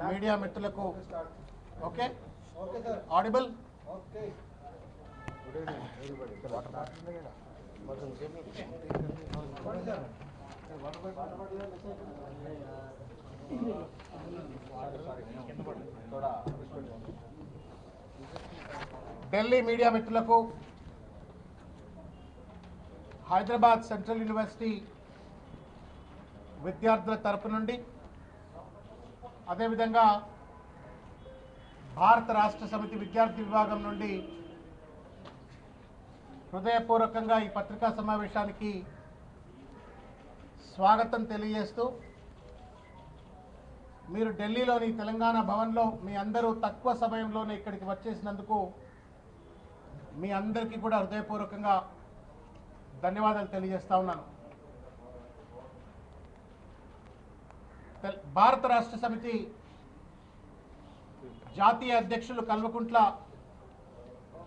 Media మిత్రులకు okay audible Delhi media మిత్రులకు Hyderabad central university విద్యార్థుల తరపు నుండి అదేవిధంగా భారత రాష్ట్ర సమితి విద్యార్థి విభాగం నుండి హృదయపూర్వకంగా ఈ పత్రికా సమావేశానికి స్వాగతం తెలియజేస్తూ మీరు ఢిల్లీలోని తెలంగాణ భవన్లో మీ అందరూ తక్కువ సమయంలోనే ఇక్కడికి వచ్చేసినందుకు మీ అందరికీ కూడా హృదయపూర్వకంగా ధన్యవాదాలు తెలియజేస్తా ఉన్నాను. భారత రాష్ట్ర సమితి జాతీయ అధ్యక్షులు కల్వకుంట్ల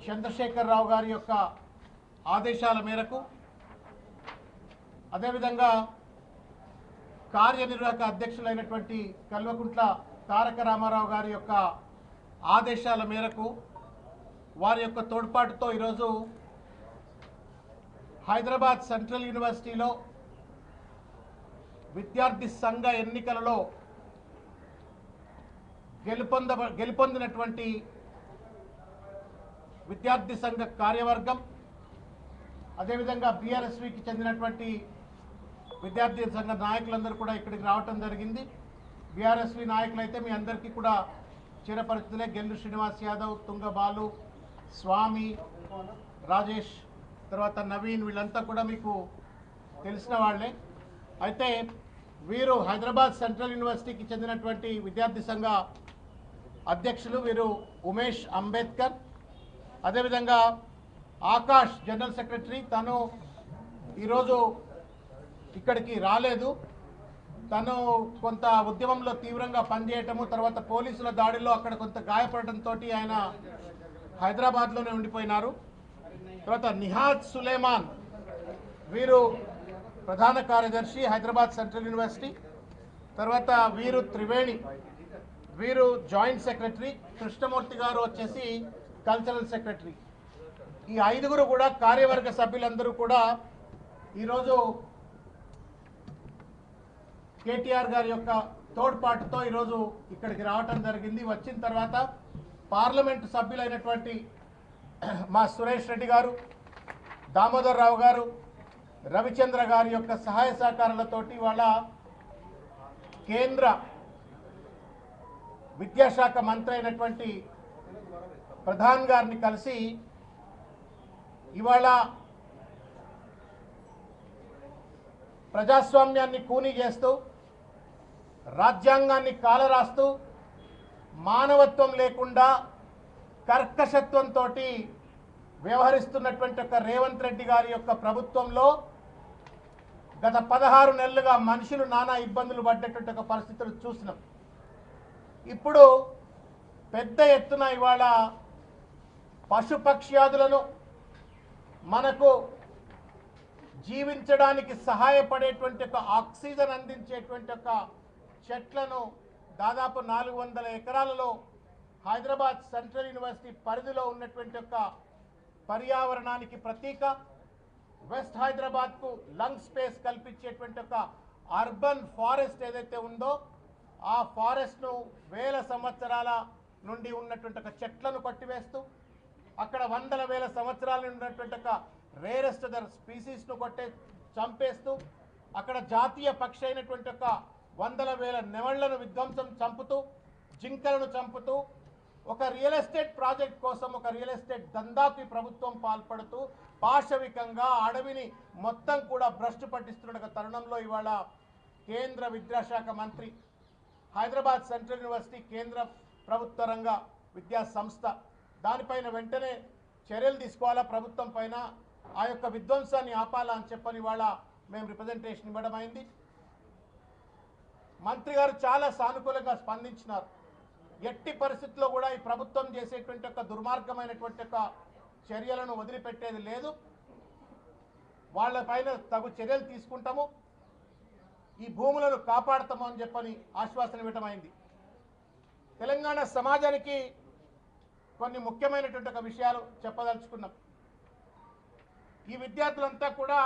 చంద్రశేఖరరావు గారి యొక్క ఆదేశాల మేరకు అదేవిధంగా కార్యనిర్వాహక అధ్యక్షులైనటువంటి కల్వకుంట్ల తారక రామారావు గారి యొక్క ఆదేశాల మేరకు వారి యొక్క తోడ్పాటుతో ఈరోజు హైదరాబాద్ సెంట్రల్ యూనివర్సిటీలో విద్యార్థి సంఘ ఎన్నికలలో గెలుపొందినటువంటి విద్యార్థి సంఘ కార్యవర్గం అదేవిధంగా బీఆర్ఎస్వికి చెందినటువంటి విద్యార్థి సంఘ నాయకులందరూ కూడా ఇక్కడికి రావటం జరిగింది. బీఆర్ఎస్వి నాయకులైతే మీ అందరికీ కూడా చిరపరిచితులే. గెల్లు శ్రీనివాస్ యాదవ్, తుంగ బాలు, స్వామి, రాజేష్, తర్వాత నవీన్, వీళ్ళంతా కూడా మీకు తెలిసిన వాళ్ళే. అయితే వీరు హైదరాబాద్ సెంట్రల్ యూనివర్సిటీకి చెందినటువంటి విద్యార్థి సంఘ అధ్యక్షులు వీరు ఉమేష్ అంబేద్కర్. అదేవిధంగా ఆకాష్ జనరల్ సెక్రటరీ, తను ఈరోజు ఇక్కడికి రాలేదు. తను కొంత ఉద్యమంలో తీవ్రంగా పనిచేయటము, తర్వాత పోలీసుల దాడిలో అక్కడ కొంత గాయపడటంతో ఆయన హైదరాబాద్లోనే ఉండిపోయినారు. తర్వాత నిహాద్ సులేమాన్, వీరు ప్రధాన కార్యదర్శి హైదరాబాద్ సెంట్రల్ యూనివర్సిటీ. తర్వాత వీరు త్రివేణి, వీరు జాయింట్ సెక్రటరీ. కృష్ణమూర్తి గారు వచ్చేసి కల్చరల్ సెక్రటరీ. ఈ ఐదుగురు కూడా కార్యవర్గ సభ్యులందరూ కూడా ఈరోజు కేటీఆర్ గారి యొక్క తోడ్పాటుతో ఈరోజు ఇక్కడికి రావటం జరిగింది. వచ్చిన తర్వాత పార్లమెంటు సభ్యులైనటువంటి మా సురేష్ రెడ్డి గారు, దామోదర్ రావు గారు, రవిచంద్ర గారి యొక్క సహాయ సహకారాలతోటి వాళ్ళ కేంద్ర విద్యాశాఖ మంత్రి అయినటువంటి ప్రధాన్ గారిని కలిసి ఇవాళ ప్రజాస్వామ్యాన్ని కూనీ చేస్తూ రాజ్యాంగాన్ని కాలరాస్తూ మానవత్వం లేకుండా కర్కశత్వంతో వ్యవహరిస్తున్నటువంటి ఒక రేవంత్ రెడ్డి గారి యొక్క ప్రభుత్వంలో గత 16 నెలలుగా మనుషులు నానా ఇబ్బందులు పడ్డటువంటి ఒక పరిస్థితులు చూసినాం. ఇప్పుడు పెద్ద ఎత్తున ఇవాళ పశుపక్ష్యాదులను మనకు జీవించడానికి సహాయపడేటువంటి ఒక ఆక్సిజన్ అందించేటువంటి ఒక చెట్లను దాదాపు 400 ఎకరాలలో హైదరాబాద్ సెంట్రల్ యూనివర్సిటీ పరిధిలో ఉన్నటువంటి ఒక పర్యావరణానికి ప్రతీక, వెస్ట్ హైదరాబాద్కు లంగ్ స్పేస్ కల్పించేటువంటి ఒక అర్బన్ ఫారెస్ట్ ఏదైతే ఉందో ఆ ఫారెస్ట్ను వేల సంవత్సరాల నుండి ఉన్నటువంటి ఒక చెట్లను కొట్టివేస్తూ అక్కడ వందల వేల సంవత్సరాల నుండి ఉన్నటువంటి ఒక రేరెస్ట్ స్పీసీస్ను చంపేస్తూ అక్కడ జాతీయ పక్షి అయినటువంటి ఒక వందల వేల నెమళ్లను విధ్వంసం చంపుతూ జింకలను చంపుతూ ఒక రియల్ ఎస్టేట్ ప్రాజెక్ట్ కోసం ఒక రియల్ ఎస్టేట్ దందాకి ప్రభుత్వం పాల్పడుతూ పాశవికంగా అడవిని మొత్తం కూడా భ్రష్టు పట్టిస్తున్న తరుణంలో ఇవాళ కేంద్ర విద్యాశాఖ మంత్రి హైదరాబాద్ సెంట్రల్ యూనివర్సిటీ కేంద్ర ప్రభుత్వ రంగ విద్యా సంస్థ దానిపైన వెంటనే చర్యలు తీసుకోవాలా, ప్రభుత్వం పైన ఆ యొక్క విధ్వంసాన్ని ఆపాలా అని చెప్పని ఇవాళ మేము రిప్రజెంటేషన్ ఇవ్వడం అయింది. మంత్రి గారు చాలా సానుకూలంగా స్పందించినారు. ఎట్టి పరిస్థితుల్లో కూడా ఈ ప్రభుత్వం చేసేటువంటి ఒక దుర్మార్గమైనటువంటి ఒక చర్యలను వదిలిపెట్టేది లేదు, వాళ్ళపైన తగు చర్యలు తీసుకుంటాము, ఈ భూములను కాపాడతాము అని చెప్పని ఆశ్వాసన ఇవ్వటమైంది. తెలంగాణ సమాజానికి కొన్ని ముఖ్యమైనటువంటి ఒక విషయాలు చెప్పదలుచుకున్నాం. ఈ విద్యార్థులంతా కూడా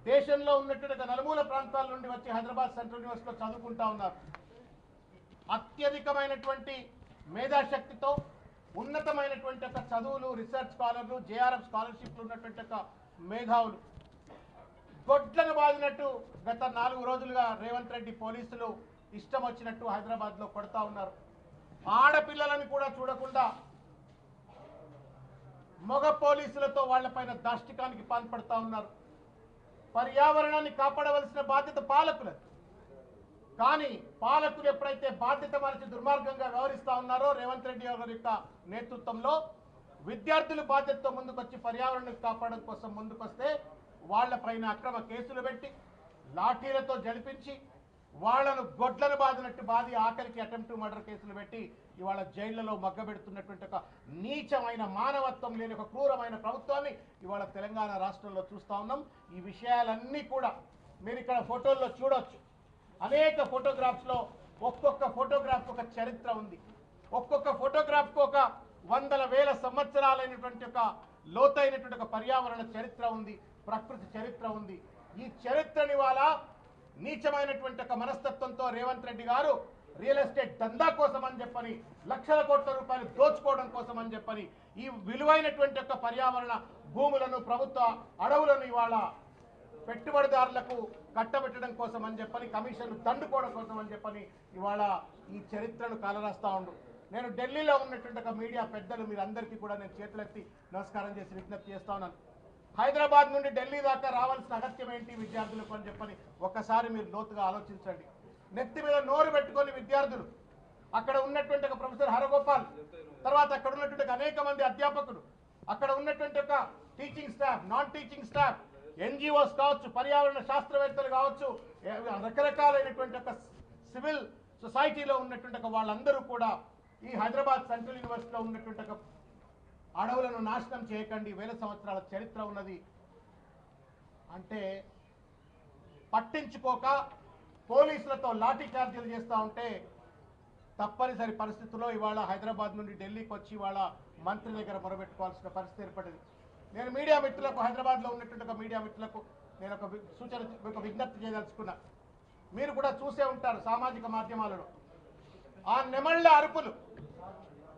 దేశంలో ఉన్నటువంటి నలుమూల ప్రాంతాల నుండి వచ్చి హైదరాబాద్ సెంట్రల్ యూనివర్సిటీలో చదువుకుంటా ఉన్నారు. అత్యధికమైనటువంటి మేధాశక్తితో ఉన్నతమైనటువంటి ఒక చదువులు, రీసెర్చ్ స్కాలర్లు, జేఆర్ఎఫ్ స్కాలర్షిప్లు ఉన్నటువంటి ఒక మేధావులు గొడ్లను బాదినట్టు గత 4 రోజులుగా రేవంత్ రెడ్డి పోలీసులు ఇష్టం వచ్చినట్టు హైదరాబాద్లో కొడతా ఉన్నారు. ఆడపిల్లలను కూడా చూడకుండా మగ పోలీసులతో వాళ్లపైన దాష్టికానికి పాల్పడతా ఉన్నారు. పర్యావరణాన్ని కాపాడవలసిన బాధ్యత పాలకులది. కానీ పాలకులు ఎప్పుడైతే బాధ్యత మరచి దుర్మార్గంగా వ్యవహరిస్తా ఉన్నారో రేవంత్ రెడ్డి గారి యొక్క నేతృత్వంలో విద్యార్థులు బాధ్యతతో ముందుకొచ్చి పర్యావరణాన్ని కాపాడడం కోసం ముందుకొస్తే వాళ్లపైన అక్రమ కేసులు పెట్టి లాఠీలతో జడిపించి వాళ్లను గొడ్లను బాదినట్టు బాది ఆఖరికి అటెంప్ట్ మర్డర్ కేసులు పెట్టి ఇవాళ జైళ్లలో మగ్గబెడుతున్నటువంటి ఒక నీచమైన మానవత్వం లేని ఒక క్రూరమైన ప్రభుత్వాన్ని ఇవాళ తెలంగాణ రాష్ట్రంలో చూస్తూ ఉన్నాం. ఈ విషయాలన్నీ కూడా మీరు ఇక్కడ ఫోటోల్లో చూడొచ్చు. అనేక ఫోటోగ్రాఫ్స్లో ఒక్కొక్క ఫోటోగ్రాఫ్కి ఒక చరిత్ర ఉంది. ఒక్కొక్క ఫోటోగ్రాఫ్కి ఒక వందల వేల సంవత్సరాలైనటువంటి ఒక లోతైనటువంటి ఒక పర్యావరణ చరిత్ర ఉంది, ప్రకృతి చరిత్ర ఉంది. ఈ చరిత్రని వాళ్ళ నీచమైనటువంటి ఒక మనస్తత్వంతో రేవంత్ రెడ్డి గారు రియల్ ఎస్టేట్ దందా కోసం అని చెప్పని, లక్షల కోట్ల రూపాయలు దోచుకోవడం కోసం అని చెప్పని, ఈ విలువైనటువంటి ఒక పర్యావరణ భూములను, ప్రభుత్వ అడవులను ఇవాళ పెట్టుబడిదారులకు కట్టబెట్టడం కోసం అని చెప్పని, కమిషన్లు దండుకోవడం కోసం అని చెప్పని ఇవాళ ఈ చరిత్రను కాలరాస్తా ఉండు. నేను ఢిల్లీలో ఉన్నటువంటి ఒక మీడియా పెద్దలు మీరందరికీ కూడా నేను చేతులెత్తి నమస్కారం చేసి విజ్ఞప్తి చేస్తా ఉన్నాను. హైదరాబాద్ నుండి ఢిల్లీ దాకా రావాల్సిన అగత్యం ఏంటి విద్యార్థులకు అని చెప్పని ఒక్కసారి మీరు లోతుగా ఆలోచించండి. నెత్తి మీద నోరు పెట్టుకొని విద్యార్థులు, అక్కడ ఉన్నటువంటి ఒక ప్రొఫెసర్ హరగోపాల్, తర్వాత అక్కడ ఉన్నటువంటి అనేక మంది అధ్యాపకులు, అక్కడ ఉన్నటువంటి ఒక teaching staff, non teaching staff, NGOs కావచ్చు, పర్యావరణ శాస్త్రవేత్తలు కావచ్చు, రకరకాలైనటువంటి ఒక సివిల్ సొసైటీలో ఉన్నటువంటి ఒక వాళ్ళందరూ కూడా ఈ హైదరాబాద్ సెంట్రల్ యూనివర్సిటీలో ఉన్నటువంటి ఒక అడవులను నాశనం చేయకండి, 1000 సంవత్సరాల చరిత్ర ఉన్నది అంటే పట్టించుకోక పోలీసులతో లాఠీ చార్జీలు చేస్తూ ఉంటే తప్పనిసరి పరిస్థితుల్లో ఇవాళ హైదరాబాద్ నుండి ఢిల్లీకి వచ్చి ఇవాళ మంత్రి దగ్గర మొరబెట్టుకోవాల్సిన పరిస్థితి ఏర్పడింది. నేను మీడియా మిత్రులకు, హైదరాబాద్లో ఉన్నటువంటి ఒక మీడియా మిత్రులకు నేను ఒక సూచన, ఒక విజ్ఞప్తి చేయదలుచుకున్నా. మీరు కూడా చూసే ఉంటారు సామాజిక మాధ్యమాలలో ఆ నెమళ్ళ అరుపులు,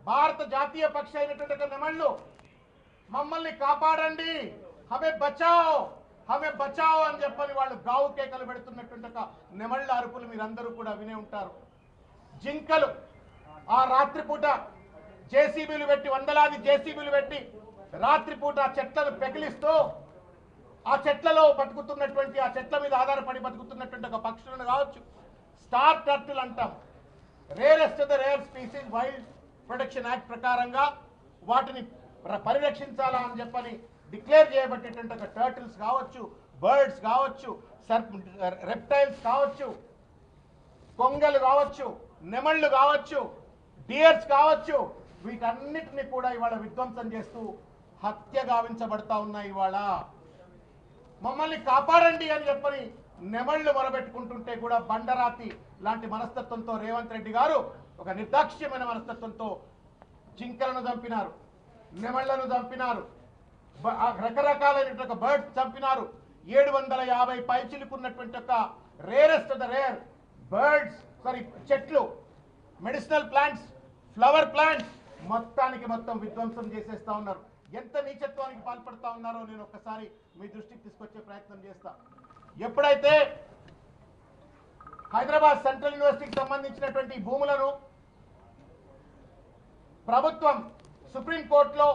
భారత జాతీయ పక్షి అయినటువంటి నెమళ్ళు మమ్మల్ని కాపాడండి, హమే బచావ్ హమే బచావ్ అని చెప్పని వాళ్ళు గావు కేకలు పెడుతున్నటువంటి ఒక నెమళ్ళ అరుపులు మీరందరూ కూడా వినే ఉంటారు. జింకలు ఆ రాత్రిపూట జేసీబీలు పెట్టి, వందలాది జేసీబీలు పెట్టి రాత్రిపూట ఆ చెట్లను పెకిలిస్తూ ఆ చెట్లలో బతుకుతున్నటువంటి, ఆ చెట్ల మీద ఆధారపడి బతుకుతున్నటువంటి ఒక పక్షులను కావచ్చు, స్టార్ టర్టిల్ అంటాం, rarest the rare species wild protection act ప్రకారంగా వాటిని పరిరక్షించాలా అని చెప్పని డిక్లేర్ చేయబట్టేటువంటి ఒక టర్టిల్స్ కావచ్చు, బర్డ్స్ కావచ్చు, రెప్టైల్స్ కావచ్చు, కొంగలు కావచ్చు, నెమళ్ళు కావచ్చు, డియర్స్ కావచ్చు, వీటన్నిటిని కూడా ఇవాళ విధ్వంసం చేస్తూ హత్య గావించబడతా ఉన్నాయి. ఇవాళ మమ్మల్ని కాపాడండి అని చెప్పని నెమళ్ళు మొరబెట్టుకుంటుంటే కూడా బండరాతి లాంటి మనస్తత్వంతో రేవంత్ రెడ్డి గారు ఒక నిర్దాక్ష్యమైన మనస్తత్వంతో జింకలను చంపినారు, నెమళ్లను చంపినారు, రకరకాలైన బర్డ్స్ చంపినారు. 750 పైచిలుకున్నటువంటి ఒక రేరెస్ట్ ద రేర్ బర్డ్స్, చెట్లు, మెడిసినల్ ప్లాంట్స్, ఫ్లవర్ ప్లాంట్స్ మొత్తానికి మొత్తం విధ్వంసం చేసేస్తా ఉన్నారు. ఎంత నీచత్వానికి పాల్పడతా ఉన్నారో నేను ఒక్కసారి మీ దృష్టికి తీసుకొచ్చే ప్రయత్నం చేస్తా. ఎప్పుడైతే హైదరాబాద్ సెంట్రల్ యూనివర్సిటీకి సంబంధించినటువంటి భూములను ప్రభుత్వం సుప్రీంకోర్టులో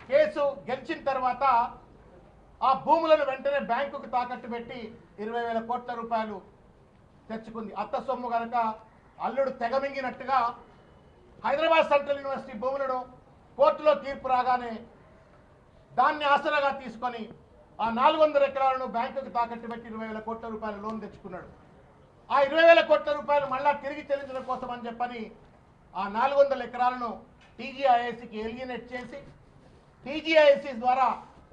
కేసు గెలిచిన తర్వాత ఆ భూములను వెంటనే బ్యాంకుకు తాకట్టు పెట్టి 20,000 కోట్ల రూపాయలు తెచ్చుకుంది. అత్త సొమ్ము కనుక అల్లుడు తెగమింగినట్టుగా హైదరాబాద్ సెంట్రల్ యూనివర్సిటీ భూములను కోర్టులో తీర్పు రాగానే దాన్ని ఆసరాగా తీసుకొని ఆ 400 ఎకరాలను బ్యాంకుకు తాకట్టు పెట్టి 20,000 కోట్ల రూపాయల లోన్ తెచ్చుకున్నాడు. ఆ 20,000 కోట్ల రూపాయలు మళ్ళా తిరిగి చెల్లించడం కోసం అని చెప్పని ఆ 400 ఎకరాలను టీజీఐఐసికి ఎలిజినేట్ చేసి టీజీఐఐసి ద్వారా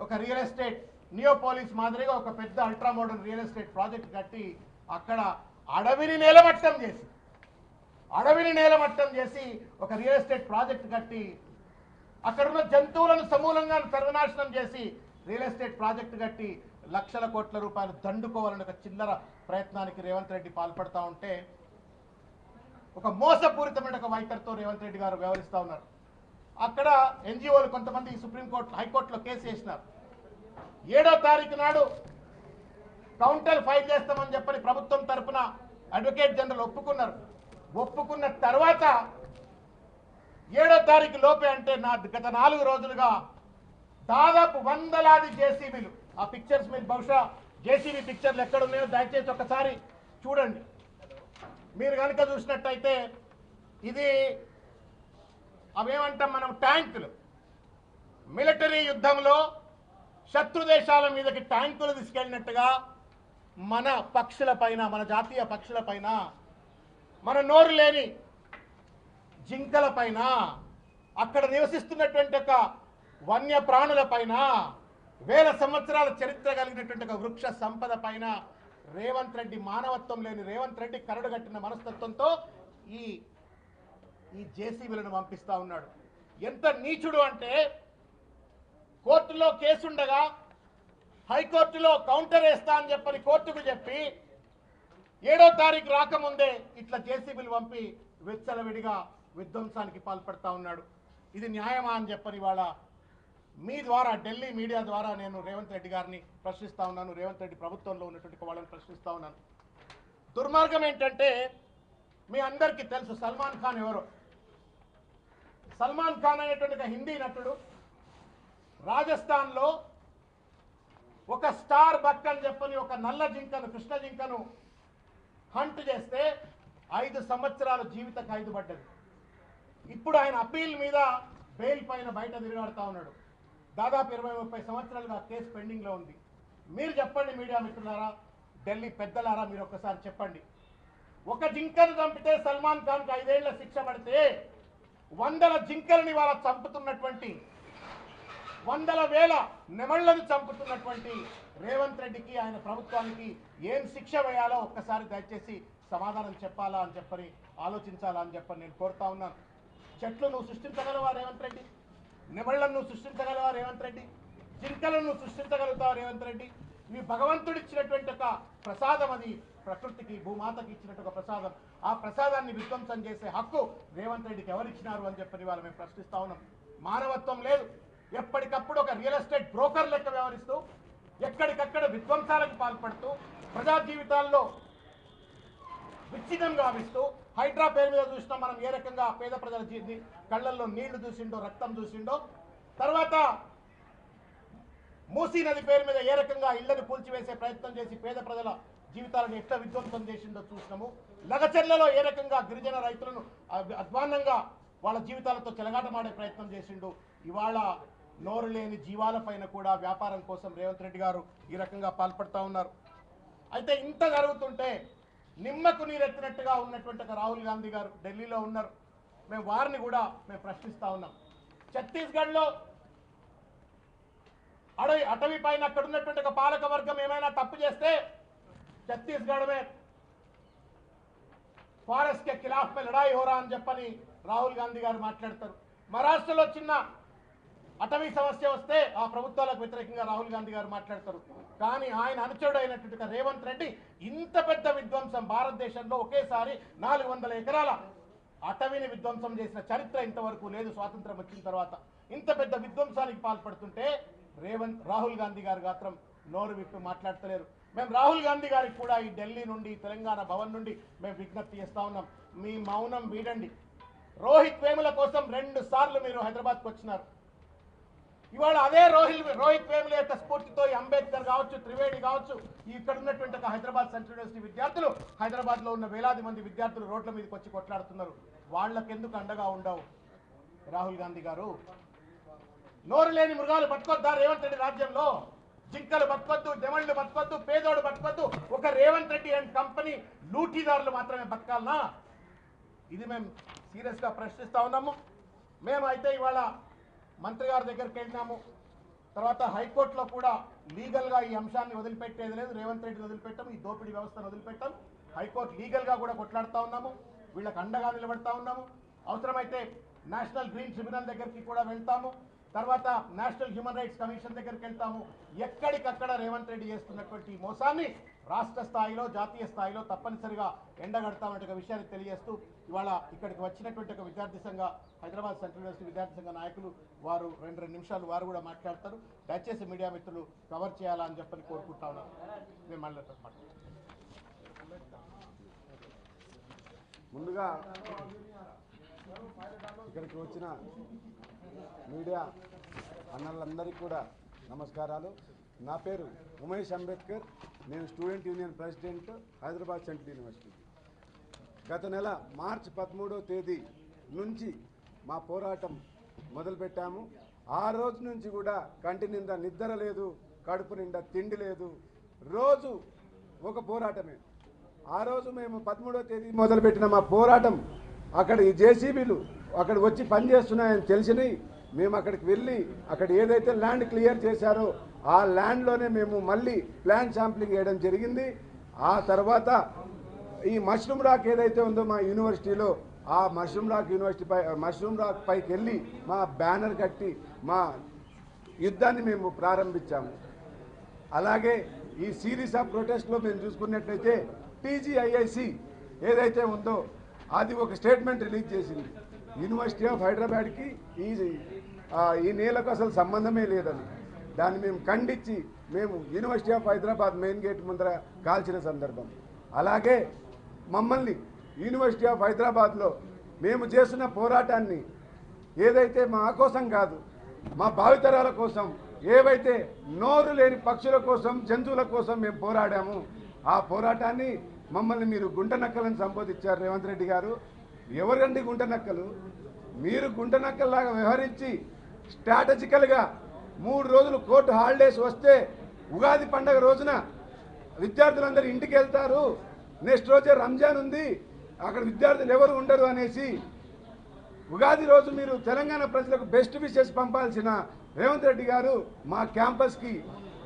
ఒక రియల్ ఎస్టేట్ నియోపోలిస్ మాదిరిగా ఒక పెద్ద ultra modern real estate project కట్టి అక్కడ అడవిని నేలమట్టం చేసి అడవిని నేలమట్టం చేసి ఒక రియల్ ఎస్టేట్ ప్రాజెక్ట్ కట్టి అక్కడున్న జంతువులను సమూలంగా సర్వనాశనం చేసి రియల్ ఎస్టేట్ ప్రాజెక్టు కట్టి లక్షల కోట్ల రూపాయలు దండుకోవాలని ఒక చిల్లర ప్రయత్నానికి రేవంత్ రెడ్డి పాల్పడతా ఉంటే ఒక మోసపూరితమైన ఒక వైఖరితో రేవంత్ రెడ్డి గారు వ్యవహరిస్తూ ఉన్నారు. అక్కడ ఎన్జిఓలు కొంతమంది సుప్రీంకోర్టు హైకోర్టులో కేసు వేసినారు. 7వ తారీఖు నాడు కౌంటర్ ఫైల్ చేస్తామని చెప్పని ప్రభుత్వం తరఫున అడ్వకేట్ జనరల్ ఒప్పుకున్నారు. ఒప్పుకున్న తర్వాత 7వ తారీఖు లోపే అంటే గత 4 రోజులుగా దాదాపు వందలాది జేసీబీలు, ఆ పిక్చర్స్ మీరు బహుశా జేసీబీ పిక్చర్లు ఎక్కడున్నాయో దయచేసి ఒకసారి చూడండి. మీరు కనుక చూసినట్టయితే ఇది అవేమంటాం మనం ట్యాంకులు, మిలిటరీ యుద్ధంలో శత్రు దేశాల మీదకి ట్యాంకులు తీసుకెళ్ళినట్టుగా మన పక్షుల పైన, మన జాతీయ పక్షుల పైన, మన నోరు లేని జింకల పైన, అక్కడ నివసిస్తున్నటువంటి ఒక వన్య ప్రాణుల పైన, వేల సంవత్సరాల చరిత్ర కలిగినటువంటి ఒక వృక్ష సంపద పైన రేవంత్ రెడ్డి మానవత్వం లేని రేవంత్ రెడ్డి కరడుగట్టిన మనస్తత్వంతో ఈ జేసీబీలను పంపిస్తా ఉన్నాడు. ఎంత నీచుడు అంటే కోర్టులో కేసుండగా హైకోర్టులో కౌంటర్ వేస్తా అని చెప్పని కోర్టుకు చెప్పి 7వ తారీఖు రాకముందే ఇట్లా జేసీబీలు పంపి విచ్చలవిడిగా విధ్వంసానికి పాల్పడతా ఉన్నాడు. ఇది న్యాయమా అని చెప్పని ఇవాళ మీ ద్వారా ఢిల్లీ మీడియా ద్వారా నేను రేవంత్ రెడ్డి గారిని ప్రశ్నిస్తా ఉన్నాను. రేవంత్ రెడ్డి ప్రభుత్వంలో ఉన్నటువంటి వాళ్ళని ప్రశ్నిస్తా ఉన్నాను. దుర్మార్గం ఏంటంటే మీ అందరికీ తెలుసు సల్మాన్ ఖాన్ ఎవరో. సల్మాన్ ఖాన్ అనేటువంటి ఒక హిందీ నటుడు రాజస్థాన్లో ఒక స్టార్ బక్ అని చెప్పని ఒక నల్ల జింకను, కృష్ణ జింకను హంట్ చేస్తే 5 సంవత్సరాలు జీవిత ఖైదు పడ్డది. ఇప్పుడు ఆయన అప్పీల్ మీద బెయిల్ పైన బయట తిరగాడుతూ ఉన్నాడు. దాదాపు 20-30 సంవత్సరాలుగా కేసు పెండింగ్లో ఉంది. మీరు చెప్పండి మీడియా మిత్రులారా, ఢిల్లీ పెద్దలారా, మీరు ఒక్కసారి చెప్పండి. ఒక జింకను చంపితే సల్మాన్ ఖాన్కి 5 ఏళ్ల శిక్ష పడితే 100 జింకలని వాళ్ళ చంపుతున్నటువంటి, 100,000 నెమళ్లను చంపుతున్నటువంటి రేవంత్ రెడ్డికి, ఆయన ప్రభుత్వానికి ఏం శిక్ష వేయాలో ఒక్కసారి దయచేసి సమాధానం చెప్పాలా అని చెప్పని ఆలోచించాలా అని చెప్పని నేను కోరుతా ఉన్నాను. చెట్లు నువ్వు సృష్టించగలవా రేవంత్ రెడ్డి? నెమళ్లను నువ్వు సృష్టించగలవా రేవంత్ రెడ్డి? జింకలను నువ్వు సృష్టించగలుగుతావా రేవంత్ రెడ్డి? ఇవి భగవంతుడు ఇచ్చినటువంటి ఒక ప్రసాదం, అది ప్రకృతికి, భూమాతకి ఇచ్చినట్టు ఒక ప్రసాదం. ఆ ప్రసాదాన్ని విధ్వంసం చేసే హక్కు రేవంత్ రెడ్డికి ఎవరిచ్చినారు అని చెప్పని వాళ్ళు మేము ప్రశ్నిస్తా ఉన్నాం. మానవత్వం లేదు. ఎప్పటికప్పుడు ఒక రియల్ ఎస్టేట్ బ్రోకర్ లెక్క వ్యవహరిస్తూ ఎక్కడికక్కడ విధ్వంసాలకు పాల్పడుతూ ప్రజా జీవితాల్లో విచ్ఛిన్నం గావిస్తూ హైడ్రా పేరు మీద చూసినా మనం ఏ రకంగా పేద ప్రజల కళ్ళల్లో నీళ్లు చూసిండో, రక్తం చూసిండో, తర్వాత మూసీ నది పేరు మీద ఏ రకంగా ఇళ్లను కూల్చివేసే ప్రయత్నం చేసి పేద ప్రజల జీవితాలను ఎట్లా విధ్వంసం చేసిందో చూసినాము. లగచెర్లలో ఏ రకంగా గిరిజన రైతులను అధ్వాన్నంగా వాళ్ళ జీవితాలతో చెలగాటమాడే ప్రయత్నం చేసిండు. ఇవాళ నోరు లేని జీవాల పైన కూడా వ్యాపారం కోసం రేవంత్ రెడ్డి గారు ఈ రకంగా పాల్పడుతూ ఉన్నారు. అయితే ఇంత జరుగుతుంటే నిమ్మకు నీరెత్తినట్టుగా ఉన్నటువంటి ఒక రాహుల్ గాంధీ గారు ఢిల్లీలో ఉన్నారు. మేము వారిని కూడా మేము ప్రశ్నిస్తా ఉన్నాం. ఛత్తీస్గఢ్లో అటవీ పైన అక్కడ ఉన్నటువంటి ఒక పాలక వర్గం ఏమైనా తప్పు చేస్తే ఛత్తీస్గఢ్ మే ఫారెస్ట్ కే ఖిలాఫ్ మే లడాయి హోరా అని చెప్పని రాహుల్ గాంధీ గారు మాట్లాడతారు. మహారాష్ట్రలో చిన్న అటవీ సమస్య వస్తే ఆ ప్రభుత్వాలకు వ్యతిరేకంగా రాహుల్ గాంధీ గారు మాట్లాడతారు. కానీ ఆయన అనుచరుడు అయినటువంటి రేవంత్ రెడ్డి ఇంత పెద్ద విధ్వంసం, భారతదేశంలో ఒకేసారి 400 ఎకరాల అటవీని విధ్వంసం చేసిన చరిత్ర ఇంతవరకు లేదు స్వాతంత్రం వచ్చిన తర్వాత. ఇంత పెద్ద విధ్వంసానికి పాల్పడుతుంటే రాహుల్ గాంధీ గారు మాత్రం నోరు విప్పి మాట్లాడతలేరు. మేము రాహుల్ గాంధీ గారికి కూడా ఈ ఢిల్లీ నుండి, తెలంగాణ భవన్ నుండి మేము విజ్ఞప్తి చేస్తా ఉన్నాం. మీ మౌనం వీడండి. రోహిత్ వేముల కోసం 2 సార్లు మీరు హైదరాబాద్కు వచ్చినారు. ఇవాళ అదే రోహిత్ వేముల యొక్క స్ఫూర్తితో అంబేద్కర్ కావచ్చు, త్రివేణి కావచ్చు, ఇక్కడ ఉన్నటువంటి ఒక హైదరాబాద్ సెంట్రల్ యూనివర్సిటీ విద్యార్థులు, హైదరాబాద్లో ఉన్న వేలాది మంది విద్యార్థులు రోడ్ల మీదకి వచ్చి కొట్లాడుతున్నారు. వాళ్ళకెందుకు అండగా ఉండవు రాహుల్ గాంధీ గారు? నోరు లేని మృగాలు బతకొద్దా రేవంత్ రెడ్డి రాజ్యంలో? జింకలు బతకొద్దు, నెమళ్ళు బతకొద్దు, పేదోడు బతకొద్దు, ఒక రేవంత్ రెడ్డి అండ్ కంపెనీ లూటీదారులు మాత్రమే బతకాలనా? ఇది మేము సీరియస్గా ప్రశ్నిస్తా ఉన్నాము. మేమైతే ఇవాళ మంత్రి గారి దగ్గరికి వెళ్ళినాము. తర్వాత హైకోర్టులో కూడా లీగల్గా ఈ అంశాన్ని వదిలిపెట్టేది లేదు. రేవంత్ రెడ్డిని వదిలిపెట్టాము, ఈ దోపిడీ వ్యవస్థను వదిలిపెట్టాం. హైకోర్టు లీగల్గా కూడా కొట్లాడుతూ ఉన్నాము. వీళ్ళకి అండగా నిలబడతా ఉన్నాము. అవసరమైతే నేషనల్ గ్రీన్ ట్రిబ్యునల్ దగ్గరికి కూడా వెళ్తాము. తర్వాత నేషనల్ హ్యూమన్ రైట్స్ కమిషన్ దగ్గరికి వెళ్తాము. ఎక్కడికక్కడ రేవంత్ రెడ్డి చేస్తున్నటువంటి మోసాన్ని రాష్ట్ర స్థాయిలో జాతీయ స్థాయిలో తప్పనిసరిగా ఎండగడతామనే ఒక విషయాన్ని తెలియజేస్తూ ఇవాళ ఇక్కడికి వచ్చినటువంటి ఒక విద్యార్థి సంఘ హైదరాబాద్ సెంట్రల్ యూనివర్సిటీ విద్యార్థి సంఘ నాయకులు వారు రెండు నిమిషాలు వారు కూడా మాట్లాడతారు. దయచేసి మీడియా మిత్రులు కవర్ చేయాలని చెప్పని కోరుకుంటా ఉన్నాను. నేను మళ్ళీ ముందుగా ఇక్కడికి వచ్చిన మీడియా అన్నలందరికీ కూడా నమస్కారాలు. నా పేరు ఉమేష్ అంబేద్కర్. నేను student union president, Hyderabad central university. గత నెల మార్చి 13వ తేదీ నుంచి మా పోరాటం మొదలుపెట్టాము. ఆ రోజు నుంచి కూడా కంటి నిండా నిద్ర లేదు, కడుపు నిండా తిండి లేదు, రోజు ఒక పోరాటమే. ఆ రోజు మేము 13వ తేదీ మొదలుపెట్టిన మా పోరాటం అక్కడ ఈ జేసీబీలు అక్కడ వచ్చి పనిచేస్తున్నాయని తెలిసినాయి. మేము అక్కడికి వెళ్ళి అక్కడ ఏదైతే ల్యాండ్ క్లియర్ చేశారో ఆ ల్యాండ్లోనే మేము మళ్ళీ ప్లాన్ శాంప్లింగ్ వేయడం జరిగింది. ఆ తర్వాత ఈ మష్రూమ్ రాక్ ఏదైతే ఉందో మా యూనివర్సిటీలో ఆ మష్రూమ్ రాక్ పైకి వెళ్ళి మా బ్యానర్ కట్టి మా యుద్ధాన్ని మేము ప్రారంభించాము. అలాగే ఈ సిరీస్ ఆఫ్ ప్రొటెస్ట్లో మేము చూసుకున్నట్లయితే టీజీఐఐసి ఏదైతే ఉందో అది ఒక స్టేట్మెంట్ రిలీజ్ చేసింది. యూనివర్సిటీ ఆఫ్ హైదరాబాద్కి ఈ నేలకు అసలు సంబంధమే లేదని. దాన్ని మేము ఖండించి మేము university of Hyderabad main gate ముందర కాల్చిన సందర్భం. అలాగే మమ్మల్ని యూనివర్సిటీ ఆఫ్ హైదరాబాద్లో మేము చేస్తున్న పోరాటాన్ని ఏదైతే మా కోసం కాదు మా భావితరాల కోసం, ఏవైతే నోరు లేని పక్షుల కోసం జంతువుల కోసం మేము పోరాడాము, ఆ పోరాటాన్ని మమ్మల్ని మీరు గుంటనక్కలని సంబోధించారు రేవంత్ రెడ్డి గారు. ఎవరండి గుంటనక్కలు? మీరు గుంటనక్కల్లాగా వ్యవహరించి స్ట్రాటజికల్గా 3 రోజులు కోర్టు హాలిడేస్ వస్తే ఉగాది పండగ రోజున విద్యార్థులందరూ ఇంటికి వెళ్తారు, నెక్స్ట్ రోజే రంజాన్ ఉంది, అక్కడ విద్యార్థులు ఎవరు ఉండరు అనేసి ఉగాది రోజు మీరు తెలంగాణ ప్రజలకు బెస్ట్ విషెస్ పంపాల్సిన రేవంత్ రెడ్డి గారు మా క్యాంపస్కి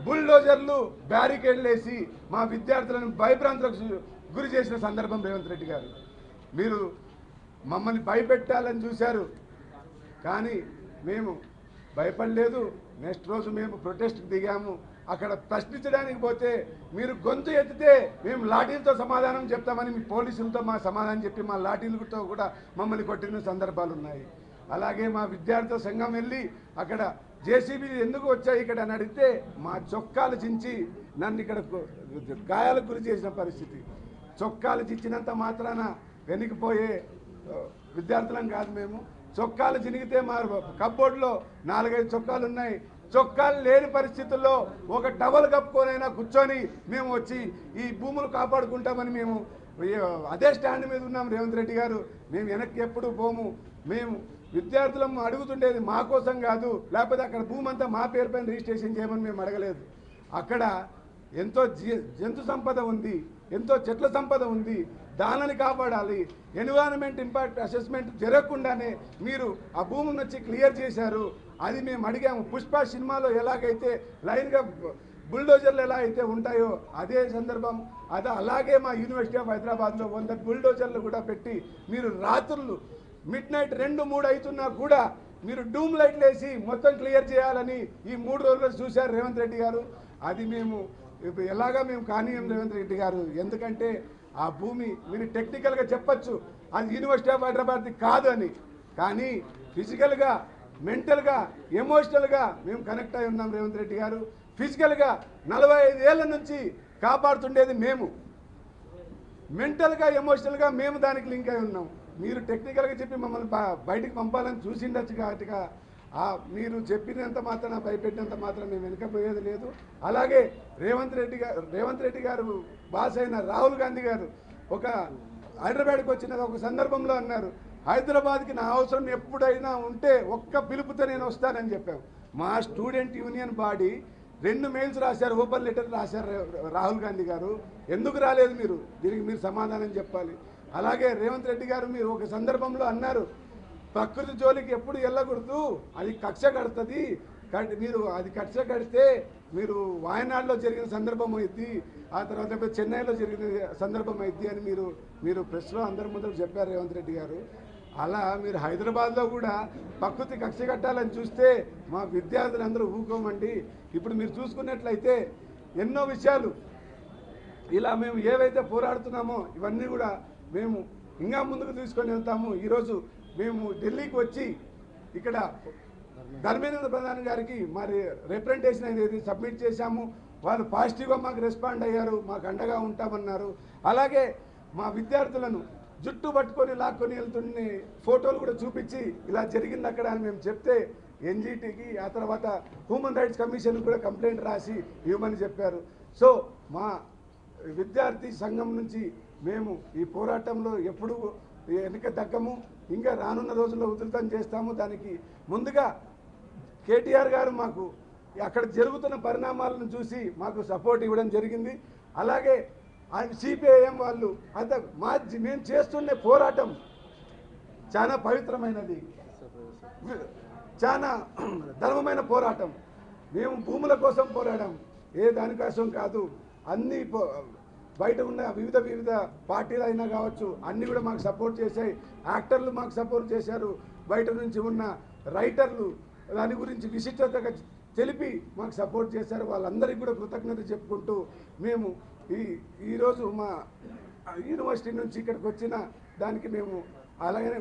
బుల్డోజర్లు బ్యారికేడ్లు వేసి మా విద్యార్థులను భయభ్రాంతులకు గురి చేసిన సందర్భం రేవంత్ రెడ్డి గారు. మీరు మమ్మల్ని భయపెట్టాలని చూశారు, కానీ మేము భయపడలేదు. నెక్స్ట్ రోజు మేము ప్రొటెస్ట్కి దిగాము. అక్కడ ప్రశ్నించడానికి పోతే మీరు గొంతు ఎత్తితే మేము లాఠీలతో సమాధానం చెప్తామని మీ పోలీసులతో మా సమాధానం చెప్పి మా లాఠీలతో కూడా మమ్మల్ని కొట్టిన సందర్భాలు ఉన్నాయి. అలాగే మా విద్యార్థుల సంఘం వెళ్ళి అక్కడ జేసీబీ ఎందుకు వచ్చాయి ఇక్కడ అని అడిగితే మా చొక్కాలు చించి నన్ను ఇక్కడ గాయాలకు గురి చేసిన పరిస్థితి. చొక్కాలు చించినంత మాత్రాన వెనక్కిపోయే విద్యార్థులం కాదు మేము. చొక్కాలు చినిగితే మా కప్బోర్డులో 4-5 చొక్కాలు ఉన్నాయి. చొక్కాలు లేని పరిస్థితుల్లో ఒక టవల్ కప్పుకొనైనా కూర్చొని మేము వచ్చి ఈ భూములు కాపాడుకుంటామని మేము అదే స్టాండ్ మీద ఉన్నాం రేవంత్ రెడ్డి గారు. మేము వెనక్కి ఎప్పుడు పోము. మేము విద్యార్థులం అడుగుతుండేది మా కోసం కాదు, లేకపోతే అక్కడ భూమి అంతా మా పేరు పైన రిజిస్ట్రేషన్ చేయమని మేము అడగలేదు. అక్కడ ఎంతో జంతు సంపద ఉంది, ఎంతో చెట్ల సంపద ఉంది, దానిని కాపాడాలి. ఎన్విరాన్మెంట్ ఇంపాక్ట్ అసెస్మెంట్ జరగకుండానే మీరు ఆ భూమిని వచ్చి క్లియర్ చేశారు. అది మేము అడిగాము. పుష్ప సినిమాలో ఎలాగైతే లైన్గా బుల్డోజర్లు ఎలా అయితే ఉంటాయో అదే సందర్భం అలాగే మా యూనివర్సిటీ ఆఫ్ హైదరాబాద్లో 100 బుల్డోజర్లు కూడా పెట్టి మీరు రాత్రులు మిడ్-నైట్ 2-3 అవుతున్నా కూడా మీరు డూమ్ లైట్లు వేసి మొత్తం క్లియర్ చేయాలని ఈ 3 రోజులు చూశారు రేవంత్ రెడ్డి గారు. అది మేము ఎలాగా మేము కానీయం రేవంత్ రెడ్డి గారు. ఎందుకంటే ఆ భూమి మీరు టెక్నికల్గా చెప్పచ్చు అది యూనివర్సిటీ ఆఫ్ హైదరాబాద్ది కాదు అని, కానీ ఫిజికల్గా మెంటల్గా ఎమోషనల్గా మేము కనెక్ట్ అయి ఉన్నాం రేవంత్ రెడ్డి గారు. ఫిజికల్గా 45 ఏళ్ల నుంచి కాపాడుతుండేది మేము, మెంటల్గా ఎమోషనల్గా మేము దానికి లింక్ అయి ఉన్నాం. మీరు టెక్నికల్గా చెప్పి మమ్మల్ని బయటికి పంపాలని చూసిండొచ్చు కాబట్టి మీరు చెప్పినంత మాత్రం భయపెట్టినంత మాత్రం మేము వెనకపోయేది లేదు. అలాగే రేవంత్ రెడ్డి గారు బాస్ అయిన రాహుల్ గాంధీ గారు ఒక హైదరాబాద్కి వచ్చిన ఒక సందర్భంలో అన్నారు, హైదరాబాద్కి నా అవసరం ఎప్పుడైనా ఉంటే ఒక్క పిలుపుతో నేను వస్తానని చెప్పాము. మా స్టూడెంట్ యూనియన్ బాడీ 2 మెయిల్స్ రాశారు, ఓపెన్ లెటర్ రాశారు రాహుల్ గాంధీ గారు. ఎందుకు రాలేదు మీరు? దీనికి మీరు సమాధానం చెప్పాలి. అలాగే రేవంత్ రెడ్డి గారు మీరు ఒక సందర్భంలో అన్నారు, ప్రకృతి జోలికి ఎప్పుడు వెళ్ళకూడదు, అది కక్ష కడుతుంది, మీరు అది కక్ష కడితే మీరు వాయనాడులో జరిగిన సందర్భం అయింది, ఆ తర్వాత చెన్నైలో జరిగిన సందర్భం అయింది అని మీరు మీరు ప్రెస్లో అందరి ముందు చెప్పారు రేవంత్ రెడ్డి గారు. అలా మీరు హైదరాబాద్లో కూడా ప్రకృతి కక్ష కట్టాలని చూస్తే మా విద్యార్థులందరూ ఊకోమండి. ఇప్పుడు మీరు చూసుకున్నట్లయితే ఎన్నో విషయాలు ఇలా మేము ఏవైతే పోరాడుతున్నామో ఇవన్నీ కూడా మేము ఇంకా ముందుకు తీసుకొని వెళ్తాము. ఈరోజు మేము ఢిల్లీకి వచ్చి ఇక్కడ ధర్మేంద్ర ప్రధాన్ గారికి మరి రిప్రజెంటేషన్ అనేది సబ్మిట్ చేశాము. వాళ్ళు పాజిటివ్గా మాకు రెస్పాండ్ అయ్యారు, మాకు అండగా ఉంటామన్నారు. అలాగే మా విద్యార్థులను జుట్టు పట్టుకొని లాక్కొని వెళ్తున్న ఫోటోలు కూడా చూపించి ఇలా జరిగింది అక్కడ అని మేము చెప్తే ఎన్జిటికి ఆ తర్వాత హ్యూమన్ రైట్స్ కమిషన్ కూడా కంప్లైంట్ రాసి ఇవ్వమని చెప్పారు. సో మా విద్యార్థి సంఘం నుంచి మేము ఈ పోరాటంలో ఎప్పుడూ వెనుక తగ్గము. ఇంకా రానున్న రోజుల్లో ఉధృతం చేస్తాము. దానికి ముందుగా కేటీఆర్ గారు మాకు అక్కడ జరుగుతున్న పరిణామాలను చూసి మాకు సపోర్ట్ ఇవ్వడం జరిగింది. అలాగే సిపిఐఎం వాళ్ళు అంత మేము చేస్తున్న పోరాటం చాలా పవిత్రమైనది, చాలా ధర్మమైన పోరాటం. మేము భూముల కోసం పోరాడాం, ఏ దానికోసం కాదు. అన్ని బయట ఉన్న వివిధ పార్టీలు అయినా కావచ్చు, అన్నీ కూడా మాకు సపోర్ట్ చేశాయి. యాక్టర్లు మాకు సపోర్ట్ చేశారు, బయట నుంచి ఉన్న రైటర్లు దాని గురించి విశిష్టతగా తెలిపి మాకు సపోర్ట్ చేశారు. వాళ్ళందరికీ కూడా కృతజ్ఞత చెప్పుకుంటూ మేము ఈరోజు మా యూనివర్సిటీ నుంచి ఇక్కడికి వచ్చిన దానికి మేము అలాగనే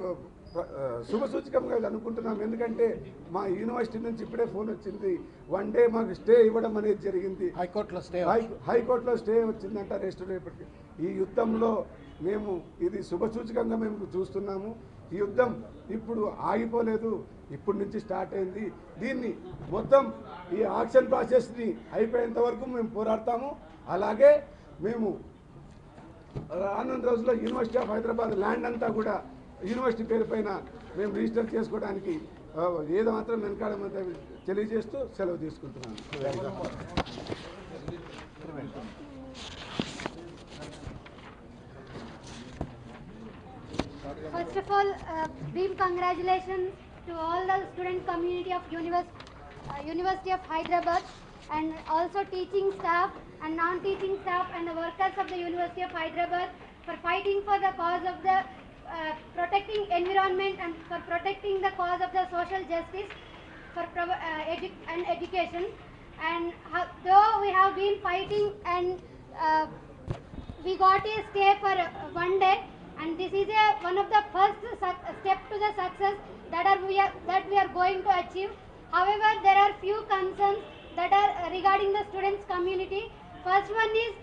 శుభసూచకంగా అనుకుంటున్నాం. ఎందుకంటే మా యూనివర్సిటీ నుంచి ఇప్పుడే ఫోన్ వచ్చింది, 1 డే మాకు స్టే ఇవ్వడం అనేది జరిగింది. హైకోర్టులో స్టే వచ్చిందంట రెస్ట్ రేపటికి. ఈ యుద్ధంలో మేము ఇది శుభసూచకంగా మేము చూస్తున్నాము. ఈ యుద్ధం ఇప్పుడు ఆగిపోలేదు, ఇప్పటి నుంచి స్టార్ట్ అయింది. దీన్ని మొత్తం ఈ ఆక్షన్ ప్రాసెస్ని అయిపోయేంత వరకు మేము పోరాడతాము. అలాగే మేము రానున్న రోజుల్లో యూనివర్సిటీ ఆఫ్ హైదరాబాద్ ల్యాండ్ అంతా కూడా యూనివర్సిటీ పేరు పైన మేము రిజిస్టర్ చేసుకోవడానికి ఏదో మాత్రం వెనకాడమంతా తెలియజేస్తూ సెలవు తీసుకుంటున్నాను. First of all, big congratulations to all the student community of University of Hyderabad, and also teaching staff and non-teaching staff and the workers of the University of Hyderabad for fighting for the cause of the protecting environment and for protecting the cause of the social justice for education. And though we have been fighting and we got a stay for 1 day, and this is one of the first step to the success that we are going to achieve. However, there are few concerns that are regarding the students community. First one is